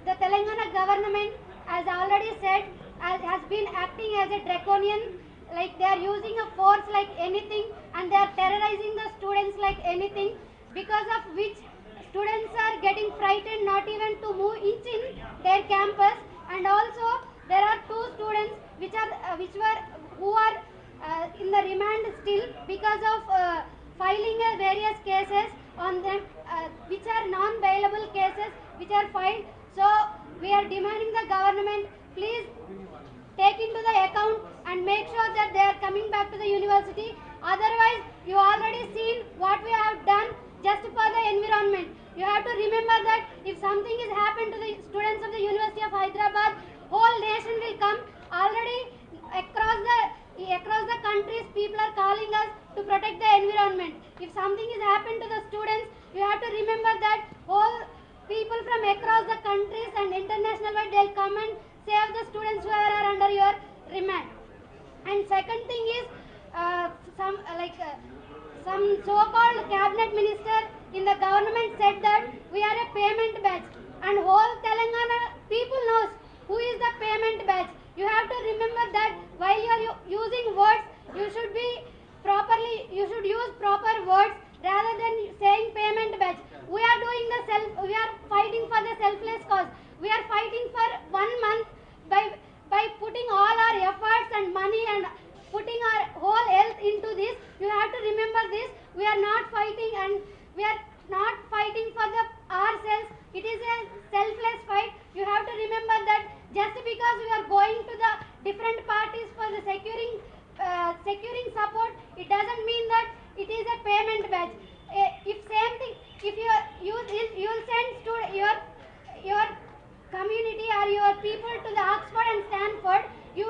the Telangana government, as already said, has been acting as a draconian, like they are using a force like anything, and they are terrorizing the students like anything, because of which students are getting frightened not even to move inch in their campus. And also there are 2 students who are in the remand still because of filing various cases on them, which are non-bailable cases which are filed. So we are demanding the government, please take into the account and make sure that they are coming back to the university. Otherwise, you already seen what we have done just for the environment. You have to remember that if something is happened to the students of the University of Hyderabad, whole nation will come. Already across the countries, people are calling us to protect the environment. If something is happened to the students, you have to remember that whole people from across the countries and international wide, they'll come and save the students who are under your remand. And second thing is some so-called cabinet minister in the government said that we are a payment batch, and whole Telangana people knows who is the payment batch. You have to remember that while you are using words, you should use proper words rather than saying payment batch. We are fighting for the selfless cause. We are fighting for 1 month by putting all our efforts and money and putting our whole health into this. You have to remember this. We are not fighting for ourselves. It is a selfless fight. You have to remember that just because we are going to the different parties for the securing support, it doesn't mean that it is a payment batch. If same thing, if you will send your community or your people to the Oxford and Stanford, you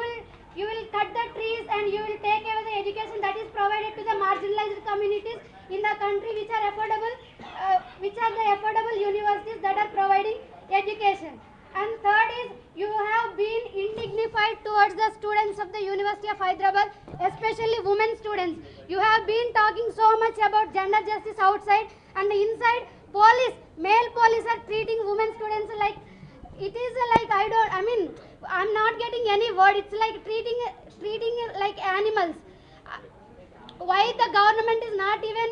will cut the trees and you will take away the education that is provided to the marginalized communities in the country, which are the affordable universities that are providing education. And third is, you have been indignified towards the students of the University of Hyderabad, especially women students. You have been talking so much about gender justice outside, and inside, male police are treating women students like, it is like, I'm not getting any word. It's like treating like animals. Why the government is not even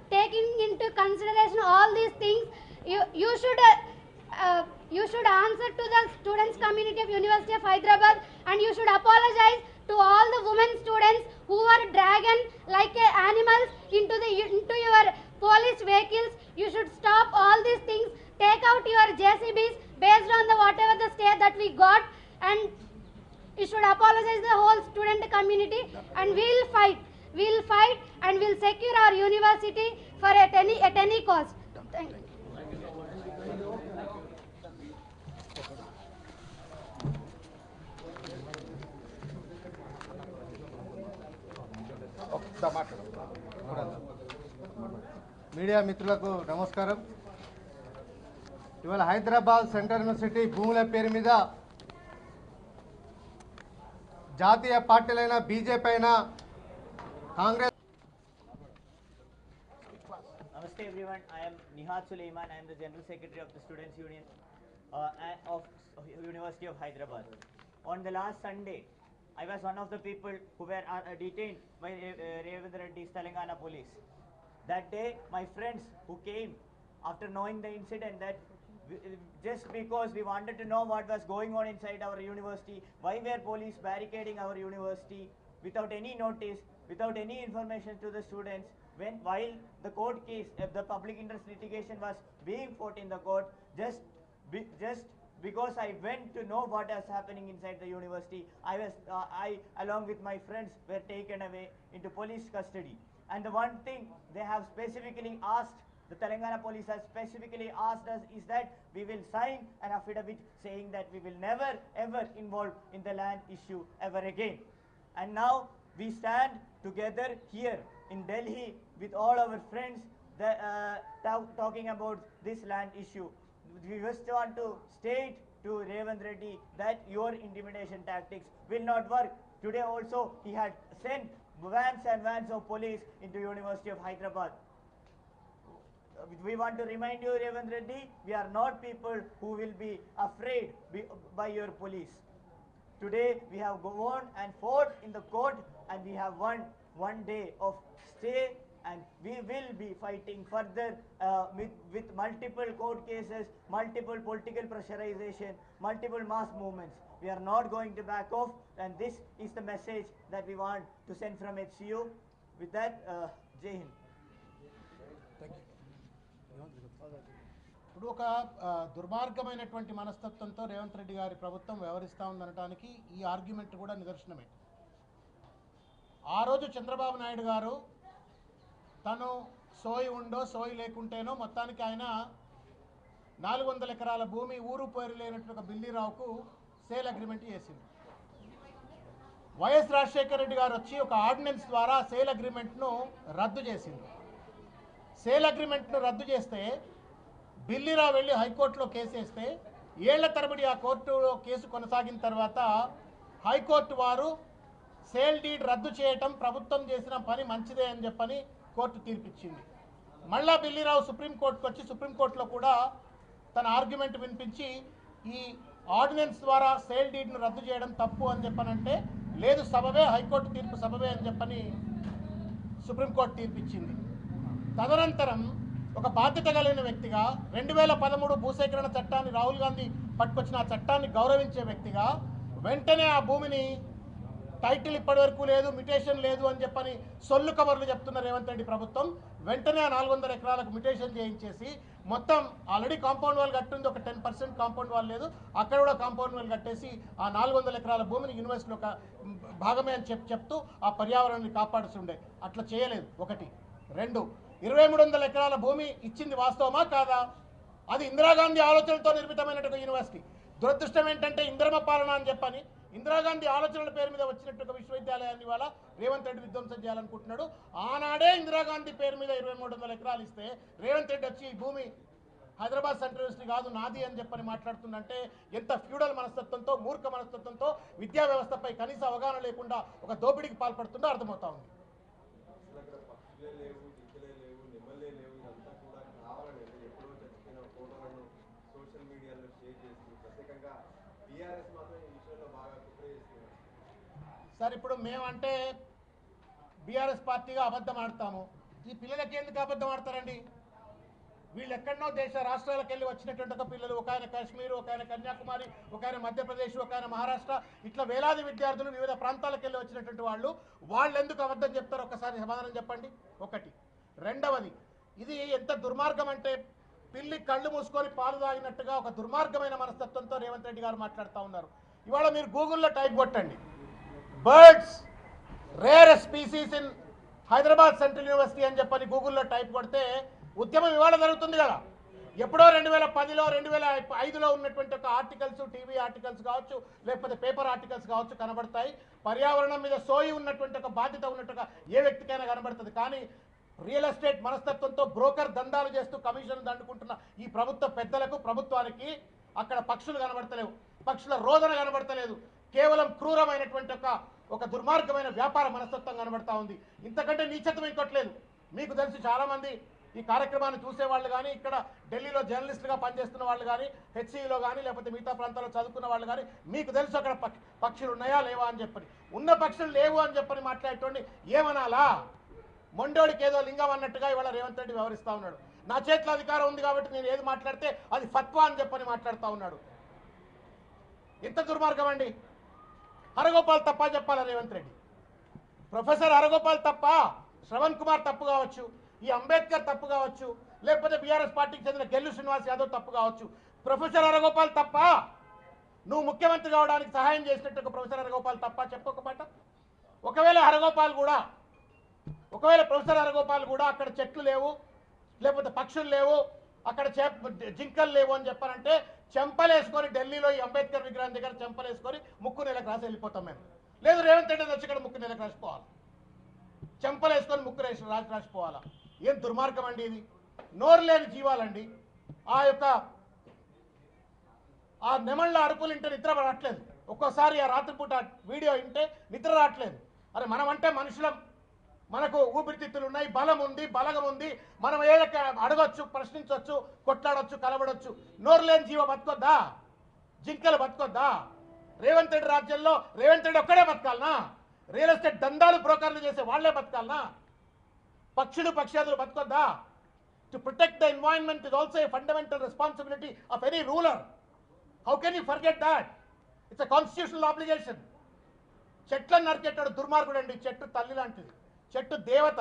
taking into consideration all these things? You should answer to the students community of University of Hyderabad, and you should apologize to all the women students who are dragged like animals into your police vehicles. You should stop all these things. Take out your JCBs based on the whatever the state that we got, and you should apologize the whole student community, and we'll fight and we'll secure our university for at any cost. Thank you. Media మిత్రులకు నమస్కారం. ఇవాళ Hyderabad central university భూముల పేరు మీద జాతీయ పార్టీలైన BJP అయినా Congress. Namaste everyone, I am Nihat Suleiman. I am the General Secretary of the Students Union of University of Hyderabad. On the last Sunday, I was one of the people who were detained by Revendra Reddy's Telangana police. That day, my friends who came after knowing the incident, that just because we wanted to know what was going on inside our university, why were police barricading our university without any notice, without any information to the students, while the court case, the public interest litigation was being fought in the court, just because I went to know what was happening inside the university, I along with my friends were taken away into police custody. And the one thing they have specifically asked, the Telangana police has specifically asked us, is that we will sign an affidavit saying that we will never ever involve in the land issue ever again. And now we stand together here in Delhi with all our friends talking about this land issue. We just want to state to Revendra Reddy that your intimidation tactics will not work. Today also he had sent vans and vans of police into University of Hyderabad. We want to remind you, Revendra Reddy, we are not people who will be afraid by your police. Today we have gone and fought in the court, and we have won one day of stay, and we will be fighting further with multiple court cases, multiple political pressurization, multiple mass movements. We are not going to back off, and this is the message that we want to send from HCU. With that, Jai Hind. ఇప్పుడు ఒక దుర్మార్గమైనటువంటి మనస్తత్వంతో రేవంత్ రెడ్డి గారి ప్రభుత్వం వ్యవహరిస్తూ ఉందనటానికి ఈ argument కూడా నిదర్శనమే. ఆ రోజు చంద్రబాబు నాయుడు గారు తను సోయి ఉండో సోయి లేకుంటేనో మొత్తానికి ఆయన 400 ఎకరాల భూమి ఊరు పేరు లేనటువంటి బిల్లీరావుకు సేల్ అగ్రిమెంట్ చేసింది. వైఎస్ రాజశేఖర రెడ్డి గారు వచ్చి ఒక ఆర్డినెన్స్ ద్వారా సేల్ అగ్రిమెంట్ను రద్దు చేసింది. సేల్ అగ్రిమెంట్ను రద్దు చేస్తే బిల్లీరావు వెళ్ళి హైకోర్టులో కేసు వేస్తే ఏళ్ల తరబడి ఆ కోర్టులో కేసు కొనసాగిన తర్వాత హైకోర్టు వారు సేల్ డీడ్ రద్దు చేయటం ప్రభుత్వం చేసిన పని మంచిదే అని చెప్పని కోర్టు తీర్పిచ్చింది. మళ్ళా బిల్లీరావు సుప్రీంకోర్టుకు వచ్చి సుప్రీంకోర్టులో కూడా తన ఆర్గ్యుమెంట్ వినిపించి ఈ ఆర్డినెన్స్ ద్వారా సేల్ డీడ్ను రద్దు చేయడం తప్పు అని చెప్పనంటే లేదు, సబబే, హైకోర్టు తీర్పు సబబే అని చెప్పని సుప్రీంకోర్టు తీర్పిచ్చింది. తదనంతరం ఒక బాధ్యత కలిగిన వ్యక్తిగా 2013 భూసేకరణ చట్టాన్ని రాహుల్ గాంధీ పట్టుకొచ్చిన ఆ చట్టాన్ని గౌరవించే వ్యక్తిగా వెంటనే ఆ భూమిని టైటిల్ ఇప్పటివరకు లేదు, మ్యుటేషన్ లేదు అని చెప్పని సొల్లు కవర్లు చెప్తున్న రేవంత్ రెడ్డి ప్రభుత్వం వెంటనే ఆ 400 ఎకరాలకు మ్యుటేషన్ చేయించేసి మొత్తం ఆల్రెడీ కాంపౌండ్ వాల్ కట్టింది, ఒక 10% కాంపౌండ్ వాల్ లేదు, అక్కడ కూడా కాంపౌండ్ వాల్ కట్టేసి ఆ 400 ఎకరాల భూమిని యూనివర్సిటీలో ఒక భాగమే అని చెప్తూ ఆ పర్యావరణాన్ని కాపాడుతుండే. అట్లా చేయలేదు. ఒకటి. రెండు, 2300 ఎకరాల భూమి ఇచ్చింది వాస్తవమా కాదా? అది ఇందిరాగాంధీ ఆలోచనతో నిర్మితమైనటువంటి యూనివర్సిటీ. దురదృష్టం ఏంటంటే ఇందిరమ్మ పాలన అని చెప్పని ఇందిరాగాంధీ ఆలోచనల పేరు మీద వచ్చినట్టు ఒక విశ్వవిద్యాలయాన్ని ఇవాళ రేవంత్ రెడ్డి విధ్వంసం చేయాలనుకుంటున్నాడు. ఆనాడే ఇందిరాగాంధీ పేరు మీద 2300 ఎకరాలు ఇస్తే రేవంత్ రెడ్డి వచ్చి ఈ భూమి హైదరాబాద్ సెంట్రల్ యూనివర్సిటీ కాదు నాది అని చెప్పని మాట్లాడుతుందంటే ఎంత ఫ్యూడల్ మనస్తత్వంతో, మూర్ఖ మనస్తత్వంతో, విద్యా వ్యవస్థపై కనీస అవగాహన లేకుండా ఒక దోపిడీకి పాల్పడుతుందో అర్థమవుతా ఉంది. సార్ ఇప్పుడు మేమంటే బీఆర్ఎస్ పార్టీగా అబద్ధం ఆడతాము. ఈ పిల్లలకి ఎందుకు అబద్ధం ఆడతారండి? వీళ్ళు ఎక్కడనో దేశ రాష్ట్రాలకు వెళ్ళి వచ్చినటువంటి ఒక పిల్లలు, ఒక ఆయన కాశ్మీర్, ఒక ఆయన కన్యాకుమారి, ఒక ఆయన మధ్యప్రదేశ్, ఒక ఆయన మహారాష్ట్ర, ఇట్లా వేలాది విద్యార్థులు వివిధ ప్రాంతాలకు వెళ్ళి వచ్చినటువంటి వాళ్ళు ఎందుకు అబద్ధం చెప్తారు? ఒకసారి సమాధానం చెప్పండి. ఒకటి. రెండవది, ఇది ఎంత దుర్మార్గం అంటే పిల్లి కళ్ళు మూసుకొని పాలు తాగినట్టుగా ఒక దుర్మార్గమైన మనస్తత్వంతో రేవంత్ రెడ్డి గారు మాట్లాడుతూ ఉన్నారు. ఇవాళ మీరు గూగుల్లో టైప్ కొట్టండి, birds rare species in Hyderabad central university అని చెప్పని గూగుల్లో టైప్ కొడితే ఉద్యమం ఇవాళ జరుగుతుంది కదా. ఎప్పుడో 2010లో 2005లో ఉన్నటువంటి ఒక ఆర్టికల్స్, టీవీ ఆర్టికల్స్ కావచ్చు, లేకపోతే పేపర్ ఆర్టికల్స్ కావచ్చు కనబడతాయి. పర్యావరణం మీద సోయి ఉన్నటువంటి ఒక బాధ్యత ఉన్నట్టుగా ఏ వ్యక్తికైనా కనబడుతుంది. కానీ రియల్ ఎస్టేట్ మనస్తత్వంతో బ్రోకర్ దందాలు చేస్తూ కమిషన్ దండుకుంటున్న ఈ ప్రభుత్వ పెద్దలకు, ప్రభుత్వానికి అక్కడ పక్షులు కనబడతలేవు, పక్షుల రోదన కనబడతలేదు. కేవలం క్రూరమైనటువంటి ఒక దుర్మార్గమైన వ్యాపార మనస్తత్వం కనబడతా ఉంది. ఇంతకంటే నీచత్వం ఇంకోట్లేదు. మీకు తెలుసు, చాలామంది ఈ కార్యక్రమాన్ని చూసేవాళ్ళు కానీ, ఇక్కడ ఢిల్లీలో జర్నలిస్టులుగా పనిచేస్తున్న వాళ్ళు కానీ, హెచ్సిలో కానీ, లేకపోతే మిగతా ప్రాంతాల్లో చదువుకున్న వాళ్ళు కానీ, మీకు తెలుసు అక్కడ పక్షులు ఉన్నాయా లేవా అని చెప్పని. ఉన్న పక్షులు లేవు అని చెప్పని మాట్లాడేటోండి ఏమనాలా? మొండోడికి ఏదో లింగం అన్నట్టుగా ఇవాళ రేవంత్ రెడ్డి వ్యవహరిస్తూ ఉన్నాడు. నా చేతిలో అధికారం ఉంది కాబట్టి నేను ఏది మాట్లాడితే అది ఫత్వా అని చెప్పని మాట్లాడుతూ ఉన్నాడు. ఎంత దుర్మార్గం అండి! హరగోపాల్ తప్ప చెప్పాలా రేవంత్ రెడ్డి? ప్రొఫెసర్ హరగోపాల్ తప్ప, శ్రవణ్ కుమార్ తప్పు కావచ్చు, ఈ అంబేద్కర్ తప్పు కావచ్చు, లేకపోతే బీఆర్ఎస్ పార్టీకి చెందిన గెల్లు శ్రీనివాస్ యాదవ్ తప్పు కావచ్చు. ప్రొఫెసర్ హరగోపాల్ తప్ప, నువ్వు ముఖ్యమంత్రి కావడానికి సహాయం చేసినట్టు ఒక ప్రొఫెసర్ హరగోపాల్ తప్ప చెప్పొక మాట. ఒకవేళ ప్రొఫెసర్ హరగోపాల్ కూడా అక్కడ చెట్లు లేవు, లేకపోతే పక్షులు లేవు, అక్కడ జింకలు లేవు అని చెప్పారంటే చెంపలేసుకొని ఢిల్లీలో ఈ అంబేద్కర్ విగ్రహం దగ్గర చెంపలేసుకొని ముక్కు నెలకు రాసి వెళ్ళిపోతాం మేము. లేదు రేవంత్ రెడ్డి వచ్చి ఇక్కడ ముక్కు నెలకు రాసిపోవాలి, చెంపలేసుకొని ముక్కు రాసిపోవాలా? ఏం దుర్మార్గం అండి ఇది! నోరు లేని జీవాలండి. ఆ నెమళ్ళ అరుపులు వింటే నిద్ర రావట్లేదు. ఒక్కోసారి ఆ రాత్రిపూట వీడియో వింటే నిద్ర రావట్లేదు. అరే మనం అంటే మనుషులం, మనకు ఊపిరితిత్తులు ఉన్నాయి, బలం ఉంది, బలగం ఉంది, మనం ఏదైనా అడగొచ్చు, ప్రశ్నించవచ్చు, కొట్లాడొచ్చు, కలబడొచ్చు. నోరు లేని జీవ బతుకొద్దా? జింకలు బతుకొద్దా? రేవంత్ రెడ్డి రాజ్యంలో రేవంత్ రెడ్డి ఒక్కడే బతకాలనా? రియల్ ఎస్టేట్ దందాలు బ్రోకర్లు చేసే వాళ్లే బతకాలనా? పక్షాదులు బతకొద్దా? To protect the environment is also a fundamental responsibility of any ruler. How can you forget that? It's a constitutional obligation. చెట్లను నరికేటాడు దుర్మార్గుడు అండి. చెట్టు తల్లి లాంటిది, చెట్టు దేవత.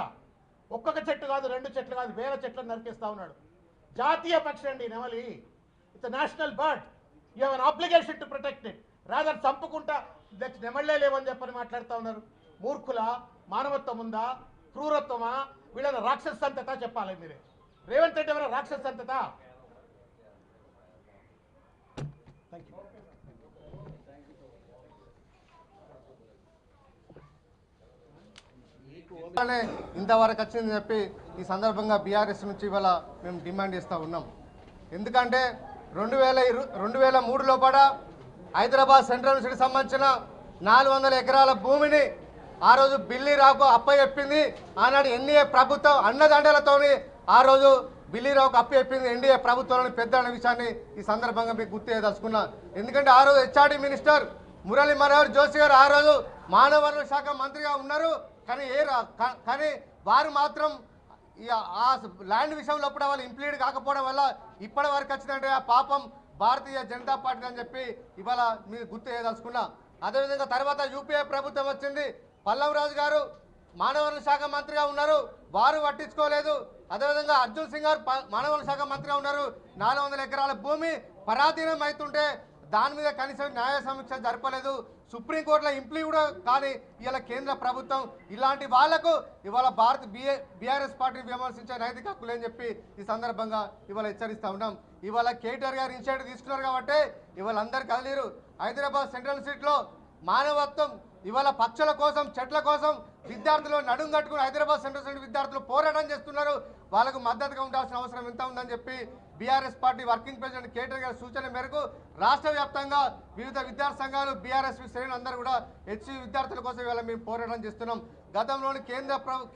ఒక్కొక్క చెట్టు కాదు, 2 చెట్లు కాదు, వేల చెట్లను నరికేస్తా ఉన్నాడు. జాతీయ పక్షి అండి నెమలి. It's national bird. You have an obligation to protect it. Rather చంపుకుంటా నెమళ్లే లేవని చెప్పని మాట్లాడుతూ ఉన్నారు. మూర్ఖుల మానవత్వం ఉందా? క్రూరత్వమా? వీళ్ళని రాక్షస సంతత చెప్పాలి మీరే. రేవంత్ రెడ్డి ఎవరైనా రాక్షస సంతత? Thank you. ఇంతవరకు వచ్చిందని చెప్పి ఈ సందర్భంగా బీఆర్ఎస్ నుంచి ఇవాళ మేము డిమాండ్ చేస్తూ ఉన్నాం. ఎందుకంటే 2003 లోపల హైదరాబాద్ సెంట్రల్ యూనివర్సిటీకి సంబంధించిన 400 ఎకరాల భూమిని ఆ రోజు బిల్లి రావుకు అప్పచెప్పింది ఆనాడు ఎన్డీఏ ప్రభుత్వం. అన్నదండలతోని ఆ రోజు బిల్లి రావుకు అప్పచెప్పింది ఎన్డీఏ ప్రభుత్వంలోని పెద్ద అనే విషయాన్ని ఈ సందర్భంగా మీకు గుర్తు చేయదలుచుకున్నా. ఎందుకంటే ఆ రోజు హెచ్ఆర్డీ మినిస్టర్ మురళీ మనోహర్ జోషి గారు ఆ రోజు మానవ వనరుల శాఖ మంత్రిగా ఉన్నారు. కానీ వారు మాత్రం ఆ ల్యాండ్ విషయంలో అప్పుడు వాళ్ళు ఇంప్లీడ్ కాకపోవడం వల్ల ఇప్పటి వరకు వచ్చిందంటే ఆ పాపం భారతీయ జనతా పార్టీ అని చెప్పి ఇవాళ మీరు గుర్తు చేయదలుచుకున్నా. అదేవిధంగా తర్వాత యూపీఏ ప్రభుత్వం వచ్చింది. పల్లవ్ రాజు గారు మానవ వనరుల శాఖ మంత్రిగా ఉన్నారు, వారు పట్టించుకోలేదు. అదేవిధంగా అర్జున్ సింగ్ గారు మానవ వనరుల శాఖ మంత్రిగా ఉన్నారు. 400 ఎకరాల భూమి పరాధీనం అవుతుంటే దాని మీద కనీసం న్యాయ సమీక్ష జరపలేదు. సుప్రీంకోర్టులో ఇంప్లీ కూడా కానీ ఇవాళ కేంద్ర ప్రభుత్వం ఇలాంటి వాళ్లకు ఇవాళ బీఆర్ఎస్ పార్టీని విమర్శించే నైతిక హక్కు లేని చెప్పి ఈ సందర్భంగా ఇవాళ హెచ్చరిస్తూ ఉన్నాం. ఇవాళ కేటీఆర్ గారు ఇనిషియేటివ్ తీసుకున్నారు కాబట్టి ఇవాళ అందరు కదిలేరు. హైదరాబాద్ సెంట్రల్ సిటీలో మానవత్వం ఇవాళ పక్షుల కోసం చెట్ల కోసం విద్యార్థులు నడుం కట్టుకుని హైదరాబాద్ సెంట్రల్ సిటీ విద్యార్థులు పోరాటం చేస్తున్నారు. వాళ్ళకు మద్దతుగా ఉండాల్సిన అవసరం ఎంత ఉందని చెప్పి BRS party working president KTR గారి సూచన మేరకు రాష్ట్ర వ్యాప్తంగా వివిధ విద్యార్థి సంఘాలు బీఆర్ఎస్ శ్రేణులు అందరూ కూడా హెచ్సి విద్యార్థుల కోసం ఇవాళ మేము పోరాటం చేస్తున్నాం. గతంలోని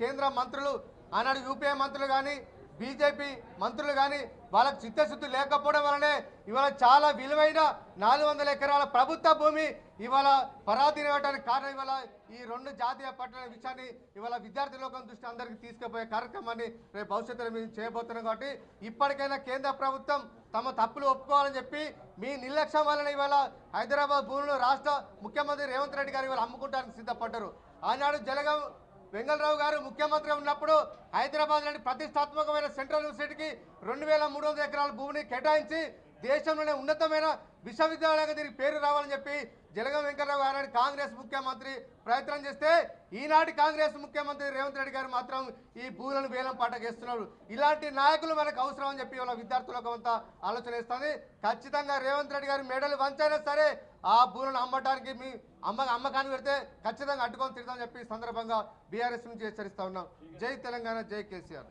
కేంద్ర మంత్రులు ఆనాడు యూపీఏ మంత్రులు కానీ బీజేపీ మంత్రులు కానీ వాళ్ళకు చిత్తశుద్ధి లేకపోవడం వల్లనే ఇవాళ చాలా విలువైన 400 ఎకరాల ప్రభుత్వ భూమి ఇవాళ పరాధీనమవడానికి కారణం. ఇవాళ ఈ 2 జాతీయ పట్టణ విషయాన్ని ఇవాళ విద్యార్థి లోకం దృష్టి అందరికీ తీసుకుపోయే కార్యక్రమాన్ని రేపు భవిష్యత్తులో మేము చేయబోతున్నాం. కాబట్టి ఇప్పటికైనా కేంద్ర ప్రభుత్వం తమ తప్పులు ఒప్పుకోవాలని చెప్పి మీ నిర్లక్ష్యం వలన ఇవాళ హైదరాబాద్ భూములను రాష్ట్ర ముఖ్యమంత్రి రేవంత్ రెడ్డి గారు ఇవాళ అమ్ముకోవడానికి సిద్ధపడ్డారు. ఆనాడు జలగం వెంగళరావు గారు ముఖ్యమంత్రి ఉన్నప్పుడు హైదరాబాద్ లాంటి ప్రతిష్టాత్మకమైన సెంట్రల్ యూనివర్సిటీకి 2300 ఎకరాల భూమిని కేటాయించి దేశంలోనే ఉన్నతమైన విశ్వవిద్యాలయంగా దీనికి పేరు రావాలని చెప్పి జలగం వెంకటరావు గారు కాంగ్రెస్ ముఖ్యమంత్రి ప్రయత్నం చేస్తే ఈనాటి కాంగ్రెస్ ముఖ్యమంత్రి రేవంత్ రెడ్డి గారు మాత్రం ఈ భూములను వేలం పాట చేస్తున్నారు. ఇలాంటి నాయకులు మనకు అవసరం అని చెప్పి వాళ్ళ విద్యార్థులకు అంతా ఆలోచన ఇస్తుంది. ఖచ్చితంగా రేవంత్ రెడ్డి గారి మెడలు వంచైనా సరే ఆ భూములను అమ్మటానికి మీ అమ్మకాన్ని పెడితే ఖచ్చితంగా అడ్డుకొని తిడతామని చెప్పి సందర్భంగా బీఆర్ఎస్ నుంచి హెచ్చరిస్తా ఉన్నాం. జై తెలంగాణ, జై కేసీఆర్.